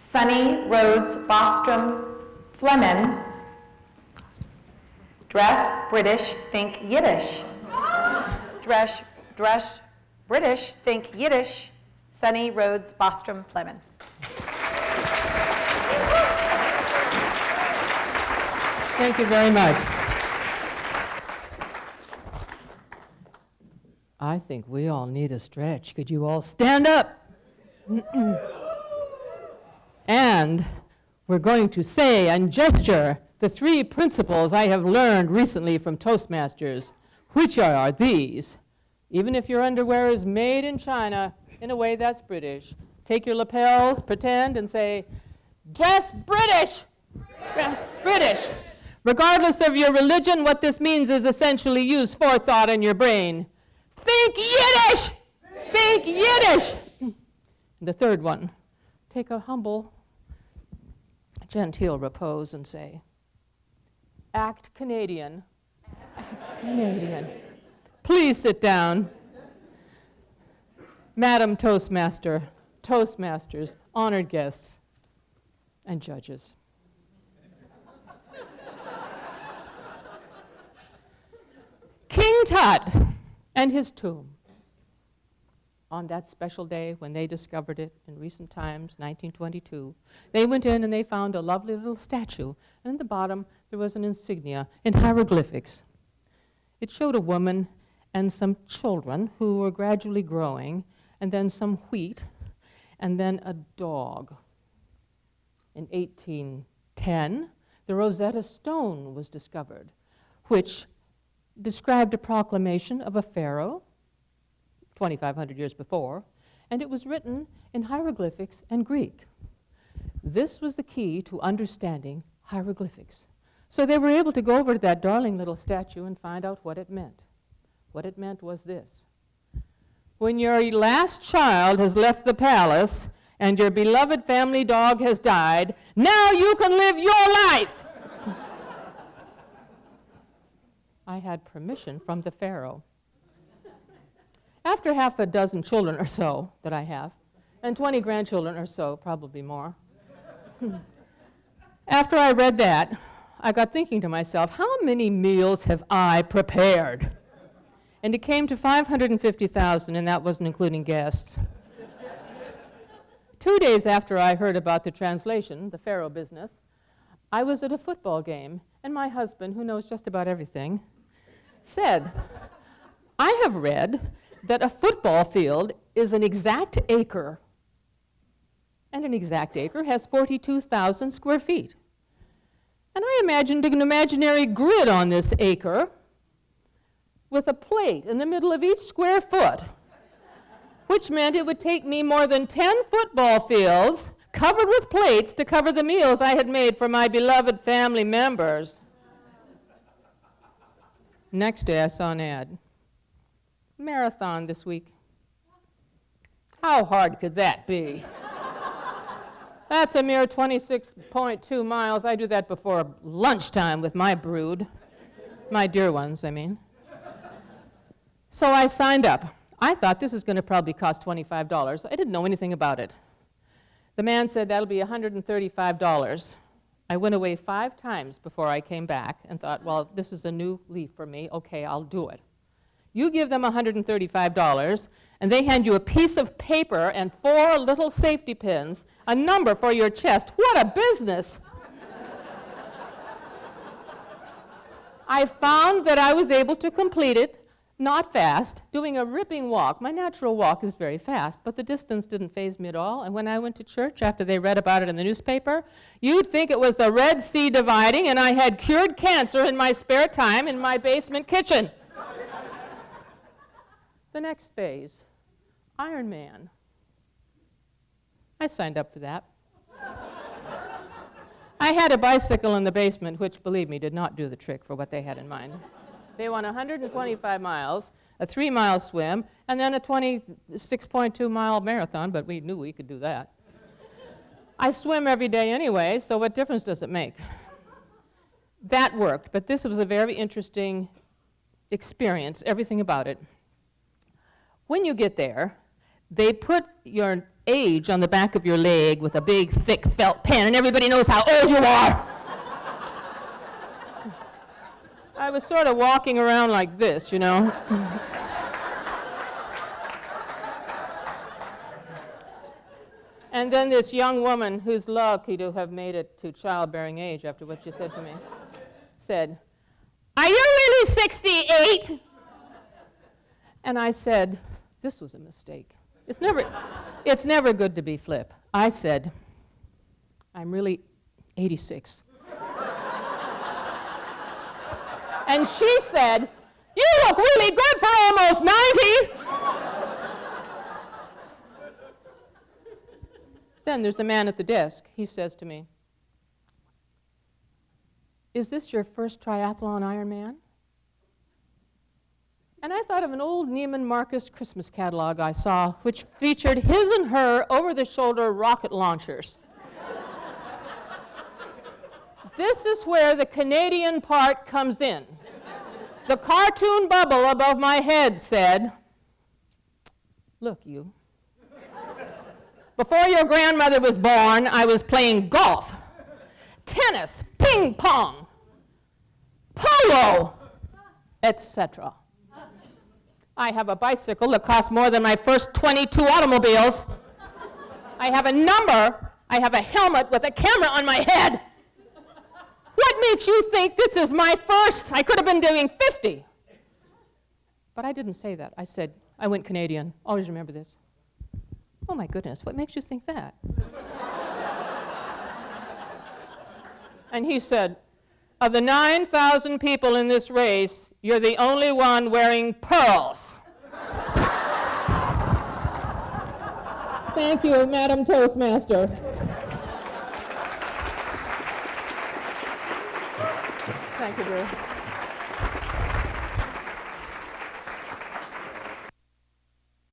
Sunny Rhodes Bostrum-Flemin. Dress British, think Yiddish. Dress British, think Yiddish. Sunny Rhodes Bostrum-Flemin. Thank you very much. I think we all need a stretch. Could you all stand up? And we're going to say and gesture the 3 principles I have learned recently from Toastmasters, which are these. Even if your underwear is made in China, in a way that's British, take your lapels, pretend, and say, dress British! Dress British! Regardless of your religion, what this means is essentially use forethought in your brain. Think Yiddish! Think Yiddish! The third one, take a humble, genteel repose and say, act Canadian. Act Canadian. Please sit down. Madam Toastmaster, Toastmasters, honored guests, and judges. King Tut and his tomb. On that special day when they discovered it in recent times, 1922, they went in and they found a lovely little statue, and at the bottom there was an insignia in hieroglyphics. It showed a woman and some children who were gradually growing, and then some wheat, and then a dog. In 1810, the Rosetta Stone was discovered, which described a proclamation of a pharaoh 2,500 years before, and it was written in hieroglyphics and Greek. This was the key to understanding hieroglyphics. So they were able to go over to that darling little statue and find out what it meant. What it meant was this: when your last child has left the palace and your beloved family dog has died, now you can live your life. I had permission from the pharaoh. After half a dozen children or so that I have, and 20 grandchildren or so, probably more, after I read that, I got thinking to myself, how many meals have I prepared? And it came to 550,000, and that wasn't including guests. 2 days after I heard about the translation, the pharaoh business, I was at a football game, and my husband, who knows just about everything, said, I have read that a football field is an exact acre, and an exact acre has 42,000 square feet. And I imagined an imaginary grid on this acre with a plate in the middle of each square foot, which meant it would take me more than 10 football fields covered with plates to cover the meals I had made for my beloved family members. Next day I saw an ad. Marathon this week. How hard could that be? That's a mere 26.2 miles. I do that before lunchtime with my brood. My dear ones, I mean. So I signed up. I thought this was going to probably cost $25. I didn't know anything about it. The man said that'll be $135. I went away 5 times before I came back and thought, well, this is a new leaf for me. Okay, I'll do it. You give them $135, and they hand you a piece of paper and 4 little safety pins, a number for your chest. What a business! I found that I was able to complete it, not fast, doing a ripping walk. My natural walk is very fast, but the distance didn't faze me at all. And when I went to church after they read about it in the newspaper, you'd think it was the Red Sea dividing and I had cured cancer in my spare time in my basement kitchen. The next phase, Iron Man. I signed up for that. I had a bicycle in the basement, which, believe me, did not do the trick for what they had in mind. They won 125 miles, a 3-mile swim, and then a 26.2-mile marathon, but we knew we could do that. I swim every day anyway, so what difference does it make? That worked, but this was a very interesting experience, everything about it. When you get there, they put your age on the back of your leg with a big, thick felt pen, and everybody knows how old you are. I was sort of walking around like this, you know. And then this young woman, who's lucky to have made it to childbearing age after what she said to me, said, "Are you really 68? And I said, this was a mistake. It's never good to be flip. I said, I'm really 86. And she said, you look really good for almost 90. Then there's the man at the desk. He says to me, is this your first triathlon Ironman? And I thought of an old Neiman Marcus Christmas catalog I saw, which featured his and her over-the-shoulder rocket launchers. This is where the Canadian part comes in. The cartoon bubble above my head said, look, you. Before your grandmother was born, I was playing golf, tennis, ping pong, polo, etc. I have a bicycle that costs more than my first 22 automobiles. I have a number. I have a helmet with a camera on my head. What makes you think this is my first? I could have been doing 50. But I didn't say that. I said, I went Canadian. Always remember this. Oh my goodness, what makes you think that? And he said, of the 9,000 people in this race, you're the only one wearing pearls. Thank you, Madam Toastmaster. Thank you, Drew.